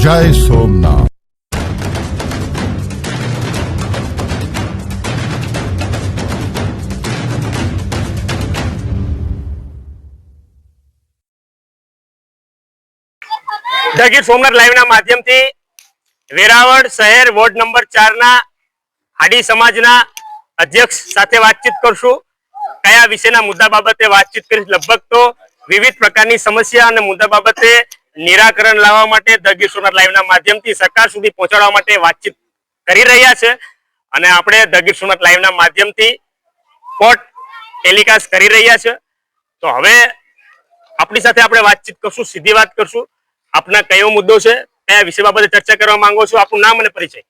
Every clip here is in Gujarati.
જય સોમનાથ। ધ ગીર સોમનાથ લાઈવ ના માધ્યમથી વેરાવળ શહેર વોર્ડ નંબર 4 ના હાડી સમાજના અધ્યક્ષ સાથે વાતચીત કરશું। કયા વિષયના મુદ્દા બાબતે વાતચીત કરીશ? લગભગ તો વિવિધ પ્રકારની સમસ્યા અને મુદ્દા બાબતે નિરાકરણ લાવવા માટે ધ ગીર સોમનાથ લાઈવ ના માધ્યમથી સરકાર સુધી પહોંચાડવા માટે વાતચીત કરી રહ્યા છે અને આપણે ધ ગીર સોમનાથ લાઈવ ના માધ્યમથી કોર્ટ ટેલિકાસ્ટ કરી રહ્યા છે। તો હવે આપણી સાથે આપણે વાતચીત કરશું, સીધી વાત કરશું। આપના કયો મુદ્દો છે, કયા વિષય બાબતે ચર્ચા કરવા માંગો છો? આપનું નામ અને પરિચય।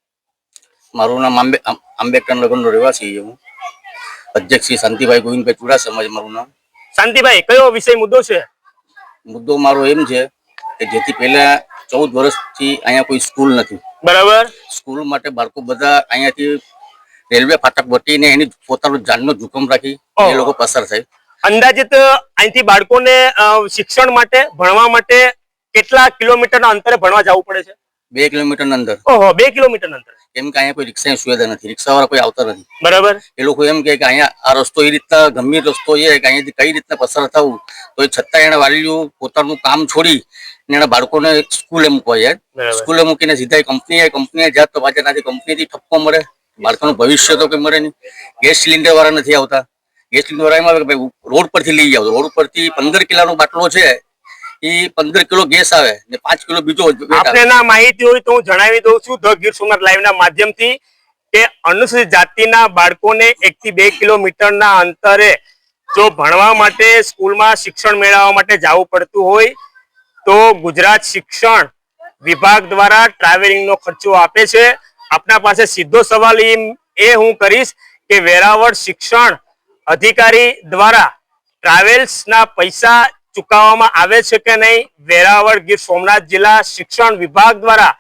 મારું નામ આંબેડકર નગરનો રહેવાસી છું। અધ્યક્ષ શ્રી શાંતિભાઈ ગોવિંદભાઈ ચુડાસમા મારું નામ। શાંતિભાઈ, કયો વિષય મુદ્દો છે? મુદ્દો મારો એમ છે કે જેથી પહેલા 14 વર્ષથી અહીંયા કોઈ સ્કૂલ નથી। બરાબર। સ્કૂલ માટે બાળકો બધા અહીંયાથી રેલવે ફાટક વટીને એની પોતાનો જાનનો જોખમ રાખી એ લોકો પસાર થાય। અંદાજિત અહીંથી બાળકોને શિક્ષણ માટે, ભણવા માટે કેટલા કિલોમીટરના અંતરે ભણવા જવું પડે છે? 2 કિલોમીટરના અંદર। ઓહો, 2 કિલોમીટરના અંતરે। કેમ કે અહીંયા કોઈ રિક્ષાની સુવિધા નથી, રિક્ષાવાળા કોઈ આવતા નથી। બરાબર। એ લોકો એમ કે અહીંયા આ રસ્તો એ રીતના ગંભીર રસ્તો છે કે અહીંયાથી કઈ રીતના પસાર થવું, તો એ છતાં એને વાલીઓ પોતાનું કામ છોડી એના બાળકોને સ્કૂલે મૂકવા જાય। સ્કૂલે મૂકીને સીધા કંપનીએ જાય તો પાછા ત્યાંથી કંપનીથી ઠપકો મળે, બાળકોનું ભવિષ્ય તો કઈ મળે નહીં। ગેસ સિલિન્ડર વાળા નથી આવતા। ગેસ સિલિન્ડર વાળા એમાં કે ભાઈ રોડ પરથી લઈ જાવ, રોડ પરથી 15 કિલોનો બાટલો છે એ 15 કિલો ગેસ આવે ને 5 કિલો બીજો। આપને ના માહિતી હોય તો હું જણાવી દઉં છું ધ ગીર સોમનાથ લાઈવ ના માધ્યમથી કે અનુસૂચિત જાતિના બાળકોને 1 થી 2 કિલોમીટરના અંતરે જો ભણવા માટે સ્કૂલમાં શિક્ષણ મેળવવા માટે જવું પડતું હોય તો ગુજરાત શિક્ષણ વિભાગ દ્વારા ટ્રાવેલિંગનો ખર્ચો આપે છે। આપના પાસે સીધો સવાલ એ હું કરીશ કે વેરાવળ શિક્ષણ અધિકારી દ્વારા ટ્રાવેલ્સના પૈસા ચૂકવવામાં આવે છે કે નહીં? વેરાવળ ગીર સોમનાથ જિલ્લા શિક્ષણ વિભાગ દ્વારા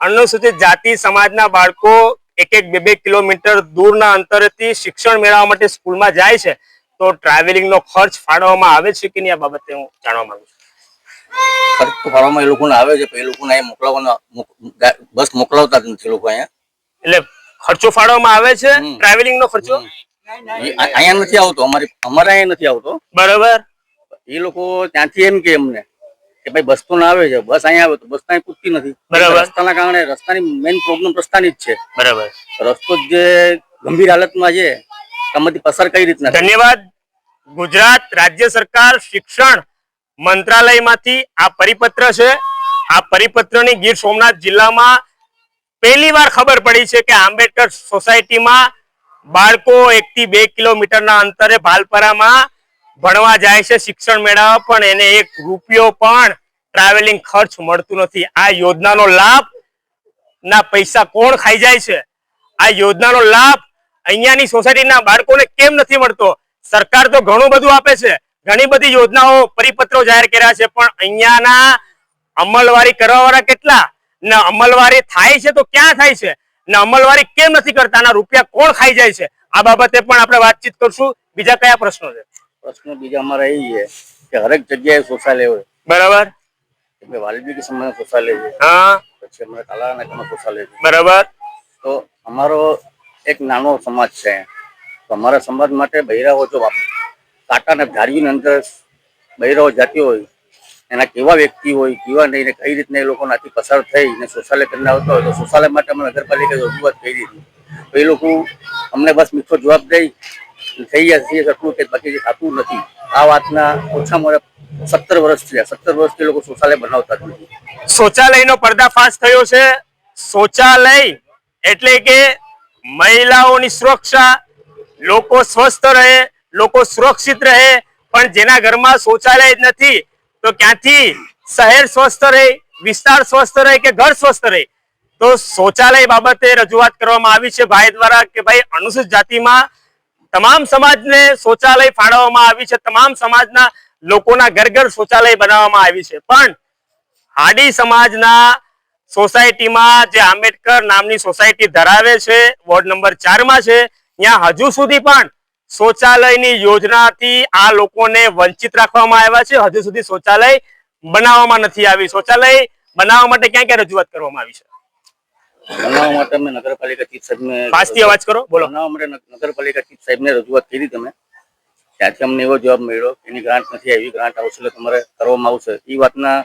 અનુસૂચિત જાતિ સમાજના બાળકો 1-2 કિલોમીટર દૂરના અંતરેથી શિક્ષણ મેળવવા માટે સ્કૂલમાં જાય છે તો ટ્રાવેલિંગનો ખર્ચ ફાળવવામાં આવે છે કે નહીં? આ બાબતે હું જાણવા માંગુ છું। ખર્ચ તો ફાળવવામાં એ લોકોને આવે છે, પણ એ લોકોને અહીંયા મોકલાવવાનો બસ મોકલાવતા જ નથી લોકો અહીંયા। એટલે ખર્ચો ફાળવવામાં આવે છે, ટ્રાવેલિંગનો ખર્ચો અહીંયા નથી આવતો, અમારે અહીંયા નથી આવતો। બરાબર। એ લોકો ત્યાંથી એમ કે અમને કે ભાઈ બસ તો ના આવે છે, બસ અહીંયા આવે તો બસ ત્યાં પૂછતી નથી। બરાબર। રસ્તાના કારણે રસ્તાની મેઇન પ્રોબ્લેમ રસ્તાની જ છે। બરાબર। રસ્તો જે ગંભીર હાલતમાં છે આમાંથી પસાર કઈ રીતના? ધન્યવાદ। ગુજરાત રાજ્ય સરકાર શિક્ષણ મંત્રાલયમાંથી આ પરિપત્ર છે। આ પરિપત્રની ગીર સોમનાથ જિલ્લામાં પહેલી વાર ખબર પડી છે કે આંબેડકર સોસાયટીમાં બાળકો 1 થી 2 કિલોમીટરના અંતરે ભાલપરામાં ભણવા જાય છે શિક્ષણ મેળવવા, પણ એને 1 રૂપિયો પણ ટ્રાવેલિંગ ખર્ચ મળતું નથી। આ યોજનાનો લાભ ના પૈસા કોણ ખાઈ જાય છે? આ યોજનાનો લાભ અહીંયાની સોસાયટીના બાળકોને કેમ નથી મળતો? સરકાર તો ઘણું બધું આપે છે, ઘણી બધી યોજનાઓ, પરિપત્રો જાહેર કર્યા છે, પણ અહીંયાના અમલવારી કરવાવાળા કેટલા ને અમલવારી થાય છે તો ક્યાં થાય છે ને અમલવારી કેમ નથી કરતા? આના રૂપિયા કોણ ખાઈ જાય છે? આ બાબતે પણ આપણે વાતચીત કરશું। બીજા કયા પ્રશ્નો છે? પ્રશ્ન બીજા અમારા એ છે કે હરેક જગ્યાએ શૌચાલય હોય। બરાબર। વાલ્મીકી સમાજનું શૌચાલય છે, હા, પછી અમારા કાલાનાકાનું શૌચાલય છે। બરાબર। તો અમારો એક નાનો સમાજ છે, તો અમારા સમાજ માટે બૈરાઓ જો કાંટાના ધારીની અંદર બૈરાઓ જાતી હોય, એના કેવા વ્યક્તિ હોય, કેવા નહીં, કઈ રીતના એ લોકોનાથી પસાર થઈ ને શૌચાલય કરીને આવતા હોય, તો શૌચાલય માટે અમે નગરપાલિકાએ રજૂઆત કરી હતી તો એ લોકો અમને બસ મીઠો જવાબ દઈ થઈ ગયા એટલું કે બાકી જે થતું નથી। આ વાતના ઓછામાં ઓછા 17 વર્ષ થયા, 17 વર્ષથી લોકો શૌચાલય બનાવતા જ નથી। શૌચાલયનો પર્દાફાશ થયો છે। શૌચાલય એટલે કે મહિલાઓની સુરક્ષા, લોકો સ્વસ્થ રહે, લોકો સુરક્ષિત રહે, પણ જેના ઘરમાં શૌચાલય જ નથી તો ક્યાંથી શહેર સ્વસ્થ રહે, વિસ્તાર સ્વસ્થ રહે કે ઘર સ્વસ્થ રહે? તો શૌચાલય બાબતે રજૂઆત કરવામાં આવી છે ભાઈ દ્વારા કે ભાઈ અનુસૂચિત જાતિમાં તમામ સમાજને શૌચાલય ફાળવવામાં આવી છે, તમામ સમાજના લોકોના ઘર ઘર શૌચાલય બનાવવામાં આવી છે, પણ હાડી સમાજના સોસાયટીમાં જે આંબેડકર નામની સોસાયટી ધરાવે છે, વોર્ડ નંબર 4 માં છે, ત્યાં હજુ સુધી પણ શૌચાલયની યોજનાથી આ લોકોને વંચિત રાખવામાં આવ્યા છે। હજુ સુધી શૌચાલય બનાવવામાં નથી આવી। શૌચાલય બનાવવા માટે ક્યાં ક્યાં રજૂઆત કરવામાં આવી છે? બનાવવા માટે અમે નગરપાલિકા ચીફ સાહેબને ફાસ્ટથી અવાજ કરો, બોલો. બનાવવા માટે નગરપાલિકા ચીફ સાહેબને રજૂઆત કરી તમે, ત્યાંથી અમને એવો જવાબ મળ્યો કે એની ગ્રાન્ટ નથી આવી, ગ્રાન્ટ આવશે એટલે તમારે કરવામાં આવશે. એ વાતના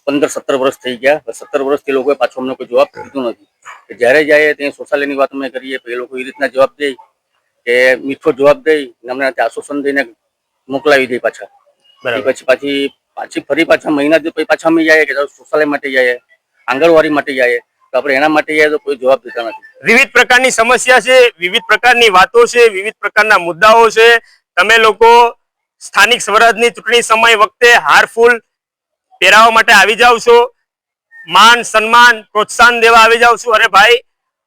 15-17 વર્ષ થઈ ગયા. 17 વર્ષથી લોકોએ પાછો અમને કોઈ જવાબ દીધો નથી. કે જ્યારે જાય ત્યાં શૌચાલયની વાત અમે કરીએ તો એ લોકો એ રીતના જવાબ દે કે મીઠો જવાબ દઈ અમને આશ્વાસન દઈને મોકલાવી દે પાછા. પછી ફરી પાછા મહિના પછી પાછા અમે જઈએ કે શૌચાલય માટે જઈએ, આંગણવાડી માટે જઈએ, તો આપણે એના માટે જઈએ તો કોઈ જવાબ દેતા નથી. વિવિધ પ્રકારની સમસ્યા છે, વિવિધ પ્રકારની વાતો છે, વિવિધ પ્રકારના મુદ્દાઓ છે. તમે લોકો સ્થાનિક સ્વરાજની ચૂંટણી સમય વખતે હારફૂલ પહેરાવવા માટે આવી જાવ છો, માન સન્માન પ્રોત્સાહન દેવા આવી જાવ છો. અરે ભાઈ,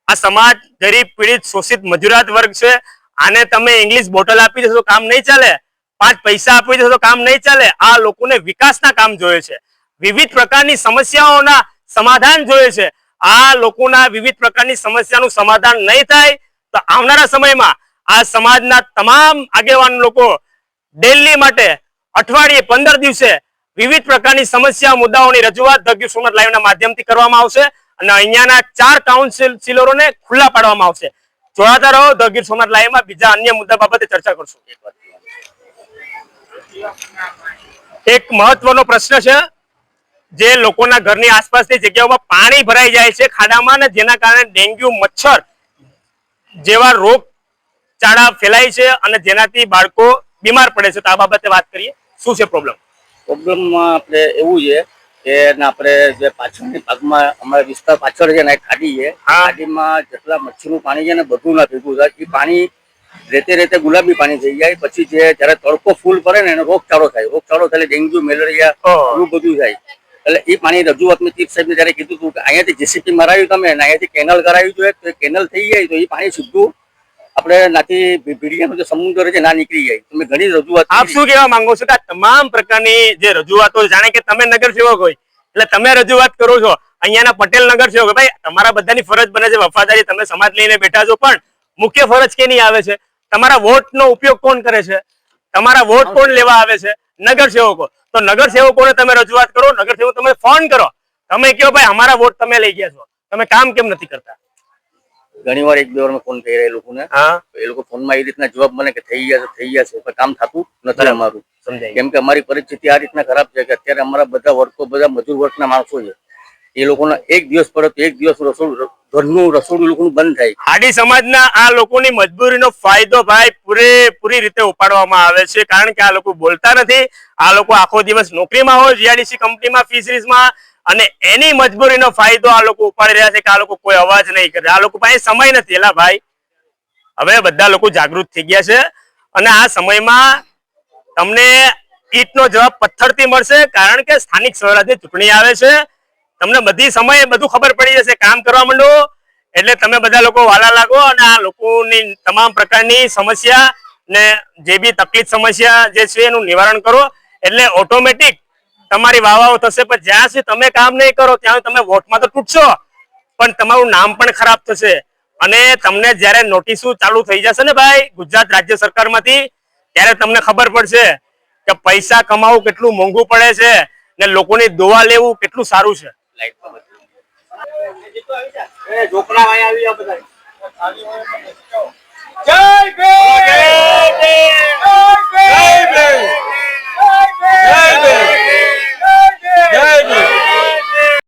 આ સમાજ ગરીબ પીડિત શોષિત મજૂરાત વર્ગ છે. આને તમે ઇંગ્લિશ બોટલ આપી દેશો કામ નહીં ચાલે, 5 પૈસા આપી દેશો તો કામ નહીં ચાલે. આ લોકોને વિકાસના કામ જોઈએ છે, વિવિધ પ્રકારની સમસ્યાઓના સમાધાન જોઈએ છે. આ લોકોના વિવિધ પ્રકારની સમસ્યાનું સમાધાન નહીં થાય તો આવનારા સમયમાં આ સમાજના તમામ આગેવાન લોકો દિલ્હી માટે અઠવાડિયે 15 દિવસે વિવિધ પ્રકારની સમસ્યા મુદ્દાઓની રજૂઆત ધ ગીર સોમનાથ લાઈવના માધ્યમથી કરવામાં આવશે અને અહીંયાના 4 કાઉન્સિલરોને ખુલ્લા પાડવામાં આવશે. જોડાતા રહો ધ ગીર સોમનાથ લાઈવમાં. બીજા અન્ય મુદ્દા બાબતે ચર્ચા કરશું. એક મહત્વનો પ્રશ્ન છે, જે લોકોના ઘરની આસપાસની જગ્યાઓમાં પાણી ભરાઈ જાય છે ખાડામાં, ને જેના કારણે ડેન્ગ્યુ, મચ્છર જેવા રોગચાળા ફેલાય છે અને જેનાથી બાળકો બીમાર પડે છે. તો આ બાબતે વાત કરીએ, શું છે પ્રોબ્લેમ? પ્રોબ્લેમમાં આપણે એવું છે કે આપણે જે પાછળની ભાગમાં અમારા વિસ્તાર પાછળ છે ને એક ખાડી છે, ખાડીમાં જેટલા મચ્છરનું પાણી છે ને બધું ના ભેગું થાય. એ પાણી રેતે ગુલાબી પાણી થઈ જાય. પછી જયારે તડકો ફૂલ પડે ને એનો રોગચાળો થાય. રોગચાળો થાય ડેન્ગ્યુ, મેલેરિયા એવું બધું થાય. એટલે એ પાણી રજૂઆત મેં ચીફ સાહેબને જયારે કીધું હતું કે અહીંયાથી જેસીપી મરાવ્યું તમે, અહીંયાથી કેનલ કરાવી જોઈએ, તો કેનલ થઈ જાય તો એ પાણી સીધું આપણે નાથી ભીડિયાનો જે સમુદ્ર છે ના નીકળી જાય. તમે ઘણી રજૂઆત. આપ શું કહેવા માંગો છો કે તમામ પ્રકારની જે રજૂઆતો, જાણે કે તમે નગરસેવક હોય એટલે તમે રજૂઆત કરો છો, અહીંયાના પટેલ નગરસેવક, ભાઈ તમારા બધાની ફરજ બને છે વફાદારી, તમે સમાજ લઈને બેઠા છો, પણ મુખ્ય ફરજ કેની આવે છે? તમારા વોટનો ઉપયોગ કોણ કરે છે? તમારા વોટ કોણ લેવા આવે છે? નગરસેવકો. તો નગરસેવકોને તમે રજૂઆત કરો, નગરસેવકો તમે ફોન કરો, તમે કહો ભાઈ અમારા વોટ તમે લઈ ગયા છો, તમે કામ કેમ નથી કરતા? ઘણી વાર 1-2 વાર ફોન કર્યા એ લોકોને, એ લોકો ફોનમાં એ રીતના જવાબ મને કે થઈ ગયા છે, પણ કામ થતું નથી અમારું. કેમ કે અમારી પરિસ્થિતિ આ રીતના ખરાબ છે કે અત્યારે અમારા બધા વર્ગો, બધા મજૂર વર્ગના માણસો છે. એ લોકોનો 1 દિવસ પડે તો 1 દિવસ ઘરનું રસોડું લોકોનું બંધ થાય. હાડી સમાજના આ લોકોની મજબૂરીનો ફાયદો ભાઈ પૂરી રીતે ઉપાડવામાં આવે છે, કારણ કે આ લોકો બોલતા નથી. આ લોકો આખો દિવસ નોકરીમાં હોય, જીઆઈડીસી કંપનીમાં, ફિશરીઝમાં, અને એની મજબૂરીનો ફાયદો આ લોકો ઉપાડી રહ્યા છે કે આ લોકો કોઈ અવાજ નહીં કરે. આ લોકો પાસે સમય નથી. એલા ભાઈ, હવે બધા લોકો જાગૃત થઈ ગયા છે અને આ સમયમાં તમને ઈટનો જવાબ પથ્થરથી મળશે, કારણ કે સ્થાનિક સ્વરાજની ચૂંટણી આવે છે. તમને બધી સમયે બધું ખબર પડી જશે. કામ કરવા માંડો એટલે તમે બધા લોકો વાલા લાગો અને આ લોકોની તમામ પ્રકારની સમસ્યા ને જે બી તકલીફ સમસ્યા જે છે એનું નિવારણ કરો, એટલે ઓટોમેટિક તમારી વાવાઓ થશે. પણ જ્યાં સુધી તમે કામ નહીં કરો ત્યાં તમે વોટમાં તો તૂટશો, પણ તમારું નામ પણ ખરાબ થશે. અને તમને જયારે નોટિસો ચાલુ થઈ જશે ને ભાઈ ગુજરાત રાજ્ય સરકારમાંથી, ત્યારે તમને ખબર પડશે કે પૈસા કમાવું કેટલું મોંઘું પડે છે ને લોકોની દુઆ લેવું કેટલું સારું છે. જય ભીમ.